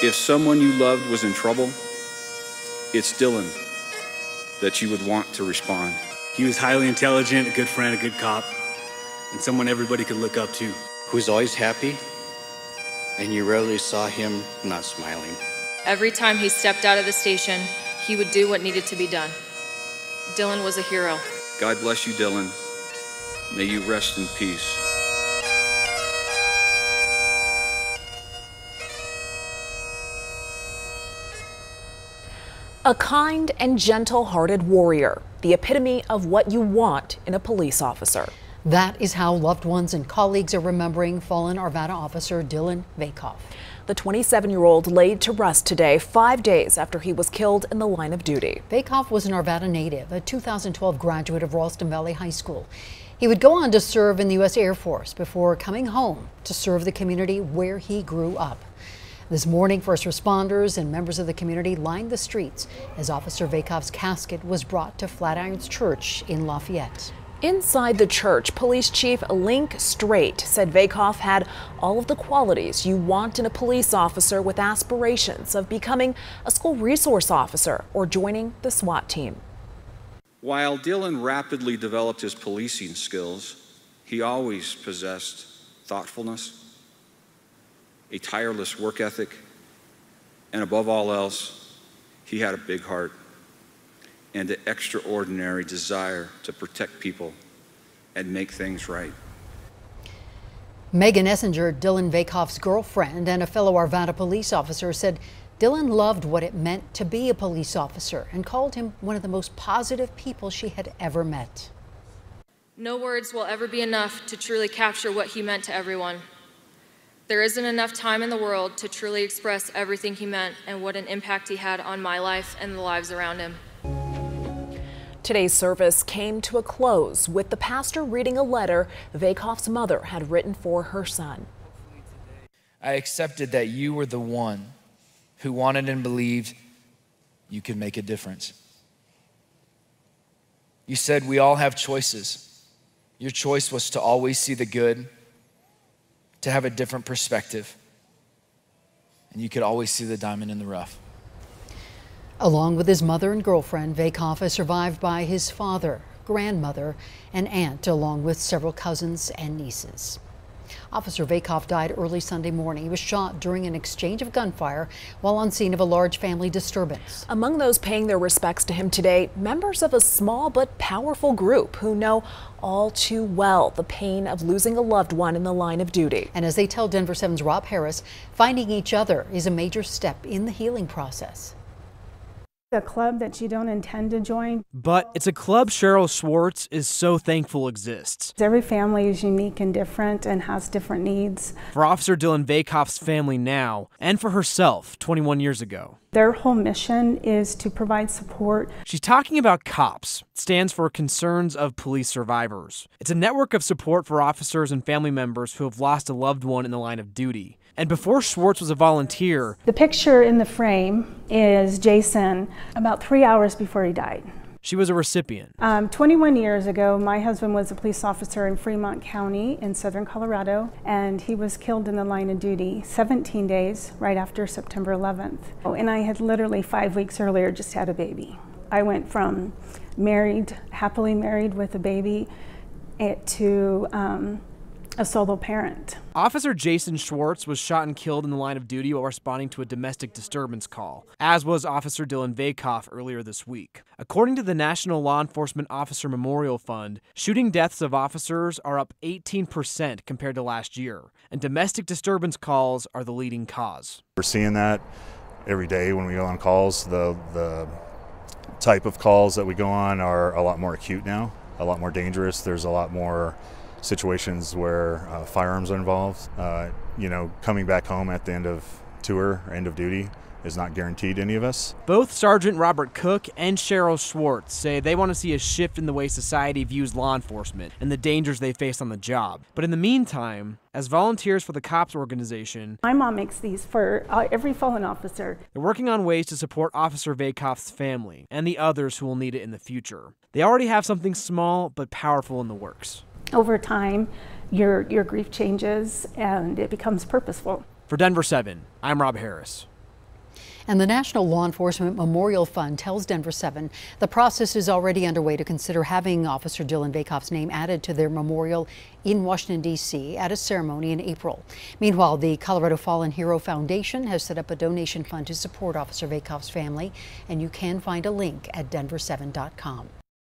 If someone you loved was in trouble, it's Dillon that you would want to respond. He was highly intelligent, a good friend, a good cop, and someone everybody could look up to. Who was always happy, and you rarely saw him not smiling. Every time he stepped out of the station, he would do what needed to be done. Dillon was a hero. God bless you, Dillon. May you rest in peace. A kind and gentle-hearted warrior, the epitome of what you want in a police officer. That is how loved ones and colleagues are remembering fallen Arvada Officer Dillon Vakoff. The 27-year-old laid to rest today, 5 days after he was killed in the line of duty. Vakoff was an Arvada native, a 2012 graduate of Ralston Valley High School. He would go on to serve in the U.S. Air Force before coming home to serve the community where he grew up. This morning, first responders and members of the community lined the streets as Officer Vakoff's casket was brought to Flatirons Church in Lafayette. Inside the church, Police Chief Link Strait said Vakoff had all of the qualities you want in a police officer with aspirations of becoming a school resource officer or joining the SWAT team. While Dillon rapidly developed his policing skills, he always possessed thoughtfulness, a tireless work ethic, and above all else, he had a big heart and an extraordinary desire to protect people and make things right. Megan Essinger, Dillon Vakoff's girlfriend and a fellow Arvada police officer, said Dillon loved what it meant to be a police officer and called him one of the most positive people she had ever met. No words will ever be enough to truly capture what he meant to everyone. There isn't enough time in the world to truly express everything he meant and what an impact he had on my life and the lives around him. Today's service came to a close with the pastor reading a letter Vakoff's mother had written for her son. I accepted that you were the one who wanted and believed you could make a difference. You said we all have choices. Your choice was to always see the good, to have a different perspective, and you could always see the diamond in the rough. Along with his mother and girlfriend, Vakoff is survived by his father, grandmother, and aunt, along with several cousins and nieces. Officer Vakoff died early Sunday morning. He was shot during an exchange of gunfire while on scene of a large family disturbance. Among those paying their respects to him today, members of a small but powerful group who know all too well the pain of losing a loved one in the line of duty. And as they tell Denver 7's Rob Harris, finding each other is a major step in the healing process. A club that you don't intend to join. But it's a club Cheryl Schwartz is so thankful exists. Every family is unique and different and has different needs. For Officer Dillon Vakoff's family now, and for herself 21 years ago. Their whole mission is to provide support. She's talking about C.O.P.S. It stands for Concerns of Police Survivors. It's a network of support for officers and family members who have lost a loved one in the line of duty. And before Schwartz was a volunteer, the picture in the frame is Jason about 3 hours before he died. She was a recipient. 21 years ago, my husband was a police officer in Fremont County in southern Colorado, and he was killed in the line of duty 17 days right after September 11th. And I had literally 5 weeks earlier just had a baby. I went from married, happily married with a baby, to a solo parent. Officer Jason Schwartz was shot and killed in the line of duty while responding to a domestic disturbance call, as was Officer Dillon Vakoff earlier this week. According to the National Law Enforcement Officer Memorial Fund, shooting deaths of officers are up 18% compared to last year, and domestic disturbance calls are the leading cause. We're seeing that every day when we go on calls. The type of calls that we go on are a lot more acute now, a lot more dangerous. There's a lot more situations where firearms are involved. Coming back home at the end of tour or end of duty is not guaranteed to any of us. Both Sergeant Robert Cook and Cheryl Schwartz say they want to see a shift in the way society views law enforcement and the dangers they face on the job. But in the meantime, as volunteers for the C.O.P.S. organization, my mom makes these for every fallen officer. They're working on ways to support Officer Vakoff's family and the others who will need it in the future. They already have something small but powerful in the works. Over time, your grief changes and it becomes purposeful. For Denver 7, I'm Rob Harris. And the National Law Enforcement Memorial Fund tells Denver 7 the process is already underway to consider having Officer Dillon Vakoff's name added to their memorial in Washington, D.C. at a ceremony in April. Meanwhile, the Colorado Fallen Hero Foundation has set up a donation fund to support Officer Vakoff's family, and you can find a link at denver7.com.